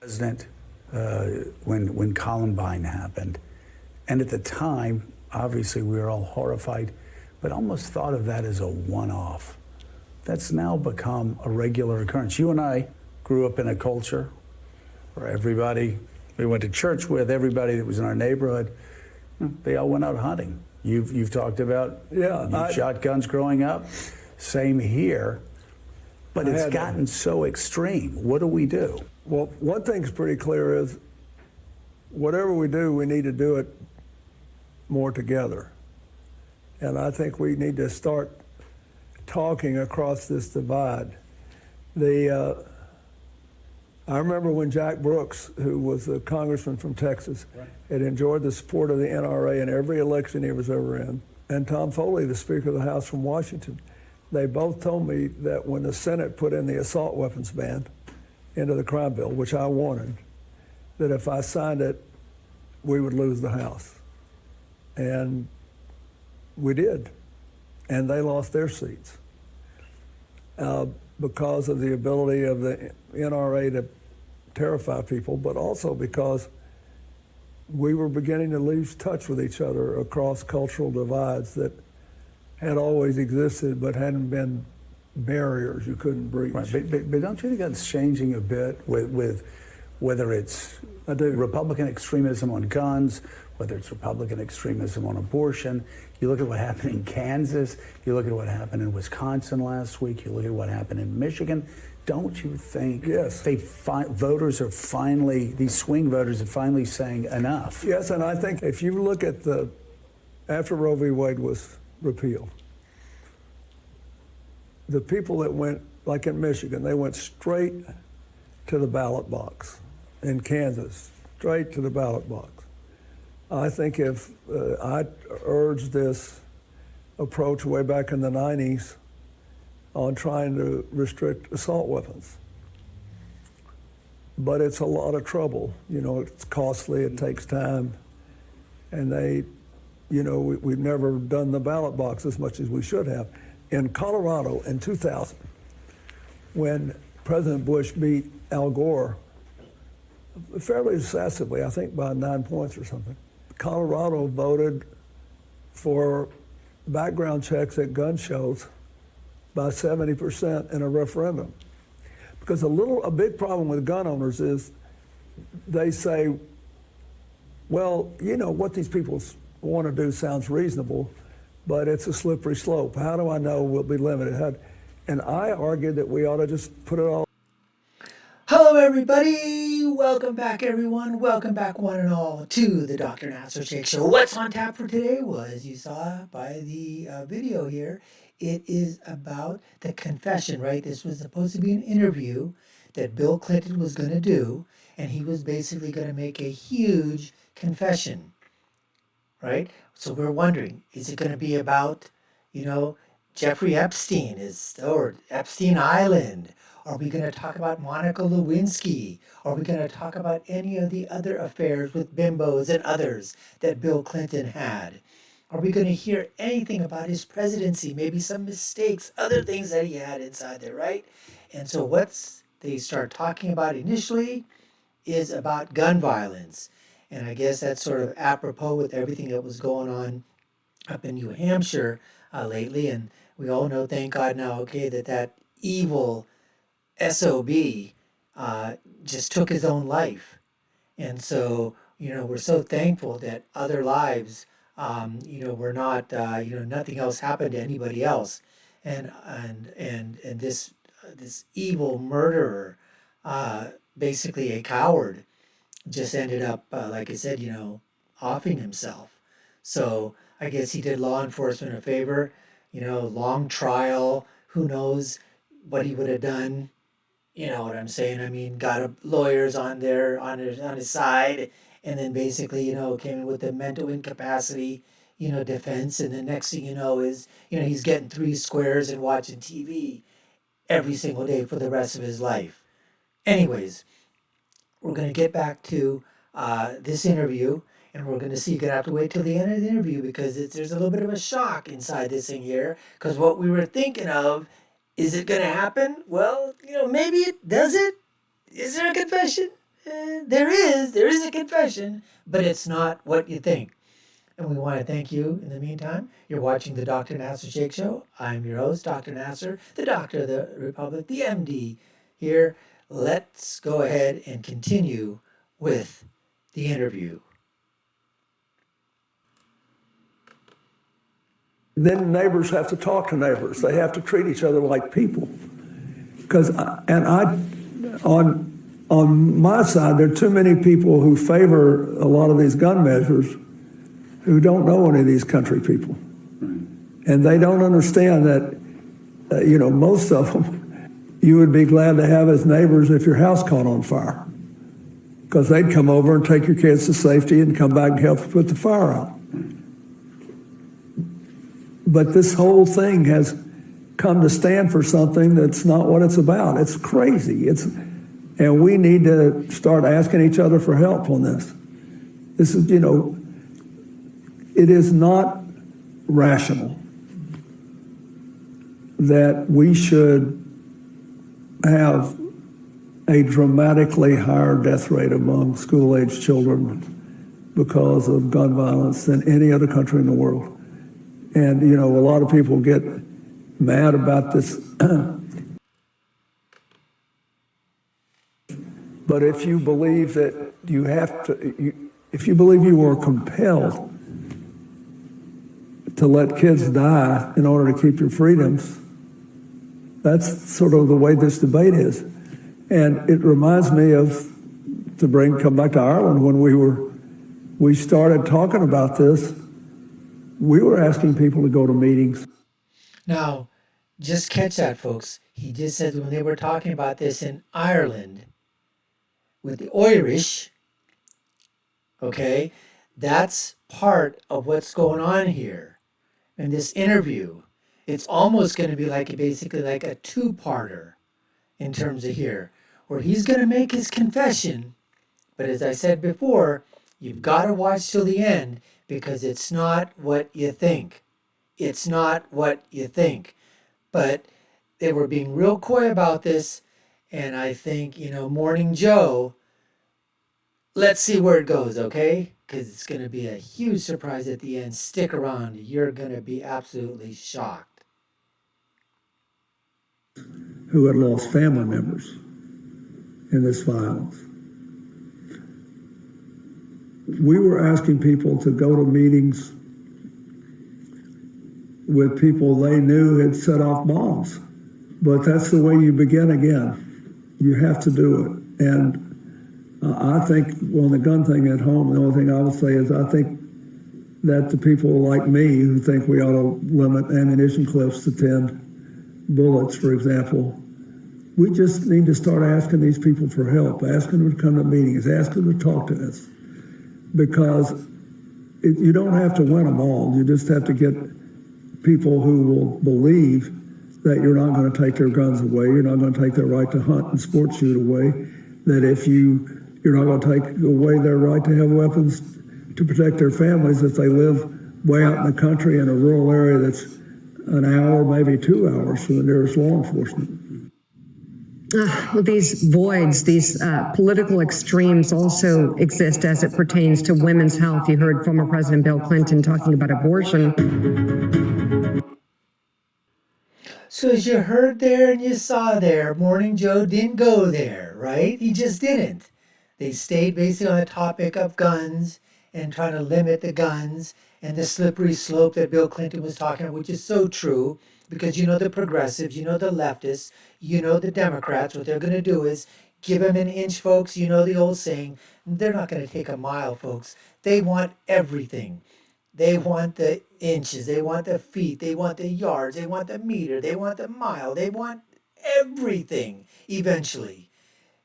President, when Columbine happened. And at the time, obviously, we were all horrified, but almost thought of that as a one-off. That's now become a regular occurrence. You and I grew up in a culture where everybody, we went to church with, everybody that was in our neighborhood, they all went out hunting. You've talked about, you shot guns growing up. Same here. But it's gotten so extreme. What do we do? Well, one thing's pretty clear is whatever we do, we need to do it more together. And I think we need to start talking across this divide. I remember when Jack Brooks, who was a congressman from Texas, had enjoyed the support of the NRA in every election he was ever in, and Tom Foley, the Speaker of the House from Washington. They both told me that when the Senate put in the assault weapons ban into the crime bill, which I wanted, that if I signed it, we would lose the House. And we did. And they lost their seats because of the ability of the NRA to terrify people, but also because we were beginning to lose touch with each other across cultural divides that had always existed but hadn't been barriers you couldn't breach. Right, but don't you think that's changing a bit with whether it's Republican extremism on guns, whether it's Republican extremism on abortion? You look at what happened in Kansas, you look at what happened in Wisconsin last week, you look at what happened in Michigan. Don't you think voters are finally, these swing voters are finally saying enough? Yes, and I think if you look at after Roe v. Wade was repealed, the people that went, like in Michigan, they went straight to the ballot box. In Kansas, straight to the ballot box. I think if I urged this approach way back in the 90s on trying to restrict assault weapons. But it's a lot of trouble. You know, it's costly, it takes time. And we've never done the ballot box as much as we should have. In Colorado in 2000, when President Bush beat Al Gore fairly decisively, I think by 9 points or something, Colorado voted for background checks at gun shows by 70% in a referendum. Because a big problem with gun owners is they say, well, what these people want to do sounds reasonable, but it's a slippery slope. How do I know we'll be limited? And I argue that we ought to just put it all. Hello, everybody. Welcome back, everyone. Welcome back, one and all, to the Dr. Nasir Shaikh Show. What's on tap for today was, you saw by the video here, it is about the confession, right? This was supposed to be an interview that Bill Clinton was going to do, and he was basically going to make a huge confession, right? So we're wondering, is it going to be about, Jeffrey Epstein or Epstein Island? Are we going to talk about Monica Lewinsky? Are we going to talk about any of the other affairs with bimbos and others that Bill Clinton had? Are we going to hear anything about his presidency? Maybe some mistakes, other things that he had inside there, right? And so what they start talking about initially is about gun violence. And I guess that's sort of apropos with everything that was going on up in New Hampshire lately. And we all know, thank God now, that evil SOB just took his own life. And so, we're so thankful that other lives, were not, nothing else happened to anybody else. And this evil murderer, basically a coward, just ended up, like I said, offing himself. So I guess he did law enforcement a favor, long trial, who knows what he would have done. You know what I'm saying? I mean, got lawyers on his side, and then basically, came in with the mental incapacity, defense. And the next thing you know is, he's getting 3 squares and watching TV every single day for the rest of his life. Anyways, we're going to get back to this interview, and we're going to see. You're going to have to wait till the end of the interview because there's a little bit of a shock inside this thing here. Because what we were thinking of, is it going to happen? Well, maybe it does it. Is there a confession? there is a confession, but it's not what you think. And we want to thank you in the meantime. You're watching the Dr. Nasir Sheikh Show. I'm your host, Dr. Nasir, the Doctor of the Republic, the MD here. Let's go ahead and continue with the interview. Then neighbors have to talk to neighbors. They have to treat each other like people. On my side, there are too many people who favor a lot of these gun measures who don't know any of these country people. And they don't understand that, most of them you would be glad to have as neighbors if your house caught on fire. Because they'd come over and take your kids to safety and come back and help you put the fire out. But this whole thing has come to stand for something that's not what it's about. It's crazy. And we need to start asking each other for help on this. This is, it is not rational that we should have a dramatically higher death rate among school-age children because of gun violence than any other country in the world. And, a lot of people get mad about this. But if you believe that you have to, if you believe you are compelled to let kids die in order to keep your freedoms, that's sort of the way this debate is. And it reminds me of, come back to Ireland, when we started talking about this, we were asking people to go to meetings. Now, just catch that, folks. He just said when they were talking about this in Ireland with the Irish, okay, that's part of what's going on here in this interview. It's almost going to be basically like a two-parter in terms of here, where he's going to make his confession. But as I said before, you've got to watch till the end because it's not what you think. It's not what you think. But they were being real coy about this. And I think, Morning Joe, let's see where it goes, okay? Because it's going to be a huge surprise at the end. Stick around. You're going to be absolutely shocked. Who had lost family members in this violence. We were asking people to go to meetings with people they knew had set off bombs. But that's the way you begin again. You have to do it. And I think on the gun thing at home, the only thing I will say is I think that the people like me who think we ought to limit ammunition clips to 10 bullets, for example, we just need to start asking these people for help, asking them to come to meetings, asking them to talk to us. Because you don't have to win them all. You just have to get people who will believe that you're not going to take their guns away, you're not going to take their right to hunt and sport shoot away, that if you're not going to take away their right to have weapons to protect their families if they live way out in the country in a rural area that's an hour, maybe 2 hours from the nearest law enforcement. Well, these voids, these political extremes also exist as it pertains to women's health. You heard former President Bill Clinton talking about abortion. So as you heard there and you saw there, Morning Joe didn't go there, right? He just didn't. They stayed basically on the topic of guns and trying to limit the guns and the slippery slope that Bill Clinton was talking about, which is so true. Because the progressives, the leftists, the Democrats, what they're going to do is give them an inch, folks. The old saying, they're not going to take a mile, folks. They want everything. They want the inches, they want the feet, they want the yards, they want the meter, they want the mile, they want everything eventually.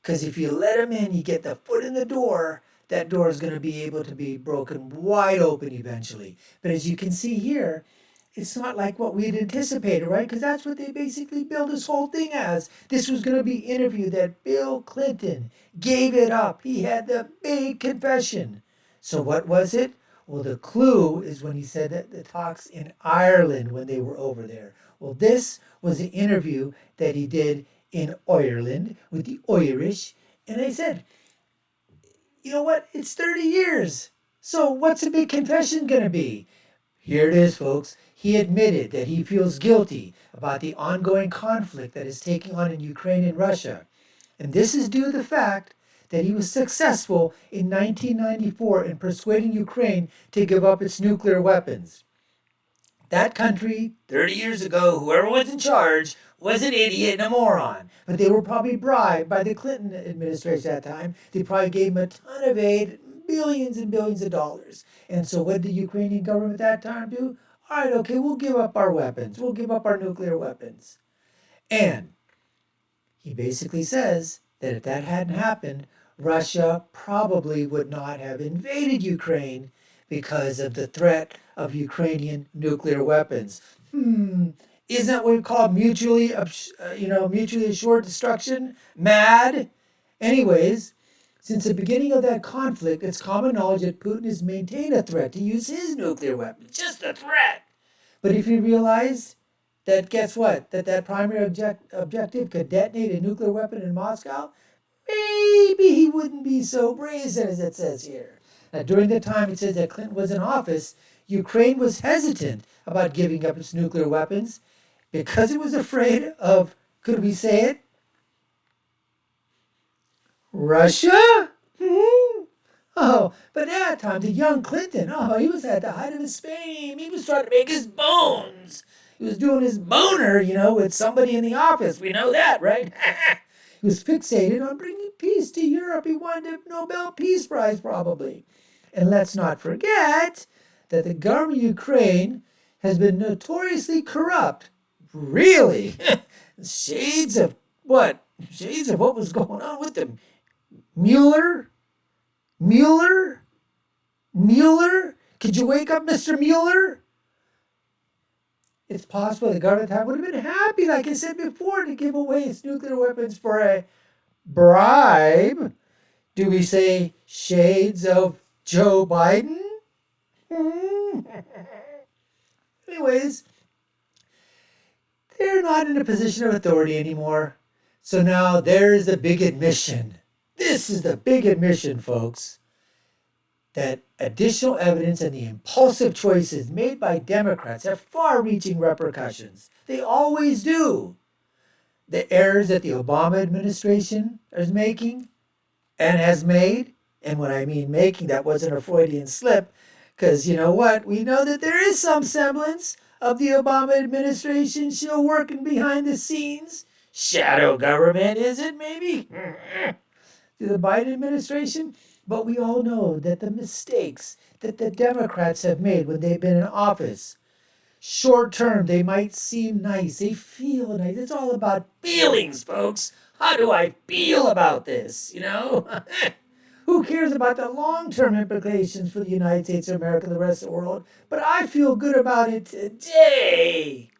Because if you let them in, you get the foot in the door, that door is going to be able to be broken wide open eventually. But as you can see here, it's not like what we had anticipated, right? Because that's what they basically built this whole thing as. This was going to be an interview that Bill Clinton gave it up. He had the big confession. So what was it? Well, the clue is when he said that the talks in Ireland when they were over there. Well, this was the interview that he did in Ireland with the Irish. And they said, you know what? It's 30 years. So what's a big confession going to be? Here it is, folks. He admitted that he feels guilty about the ongoing conflict that is taking on in Ukraine and Russia. And this is due to the fact that he was successful in 1994 in persuading Ukraine to give up its nuclear weapons. That country, 30 years ago, whoever was in charge, was an idiot and a moron. But they were probably bribed by the Clinton administration at that time. They probably gave them a ton of aid, billions and billions of dollars. And so what did the Ukrainian government at that time do? All right, okay, we'll give up our weapons. We'll give up our nuclear weapons. And he basically says that if that hadn't happened, Russia probably would not have invaded Ukraine because of the threat of Ukrainian nuclear weapons. Isn't that what we call mutually assured destruction? Mad? Anyways, since the beginning of that conflict, it's common knowledge that Putin has maintained a threat to use his nuclear weapons. Just a threat. But if you realize that, guess what? That primary objective could detonate a nuclear weapon in Moscow, maybe he wouldn't be so brazen as it says here. Now, during the time it says that Clinton was in office, Ukraine was hesitant about giving up its nuclear weapons because it was afraid of, could we say it? Russia? Oh, but at that time, the young Clinton, he was at the height of his fame. He was trying to make his bones. He was doing his boner, with somebody in the office. We know that, right? He was fixated on bringing peace to Europe. He wanted a Nobel Peace Prize, probably. And let's not forget that the government of Ukraine has been notoriously corrupt. Really? Shades of what? Shades of what was going on with them. Mueller? Could you wake up, Mr. Mueller? It's possible the government would have been happy, like I said before, to give away its nuclear weapons for a bribe. Do we say shades of Joe Biden? Anyways, they're not in a position of authority anymore. So now there's the big admission. This is the big admission, folks, that additional evidence and the impulsive choices made by Democrats have far-reaching repercussions. They always do. The errors that the Obama administration is making and has made, and when I mean making, that wasn't a Freudian slip, because you know what? We know that there is some semblance of the Obama administration still working behind the scenes. Shadow government, is it maybe? To the Biden administration? But we all know that the mistakes that the Democrats have made when they've been in office, short term, they might seem nice. They feel nice. It's all about feelings, folks. How do I feel about this? Who cares about the long-term implications for the United States of America and the rest of the world? But I feel good about it today.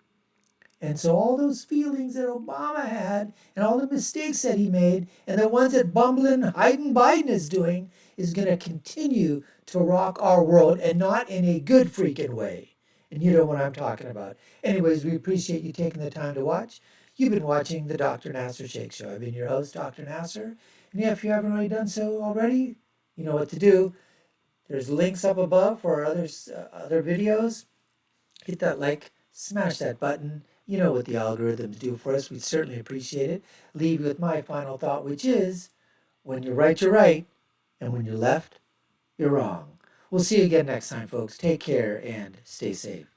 And so all those feelings that Obama had and all the mistakes that he made and the ones that bumbling Biden is doing is going to continue to rock our world, and not in a good freaking way. And you know what I'm talking about. Anyways, we appreciate you taking the time to watch. You've been watching the Dr. Nasir Shaikh Show. I've been your host, Dr. Nasir. And if you haven't already done so already, you know what to do. There's links up above for our other videos. Hit that like, smash that button. You know what the algorithms do for us. We'd certainly appreciate it. Leave you with my final thought, which is, when you're right, and when you're left, you're wrong. We'll see you again next time, folks. Take care and stay safe.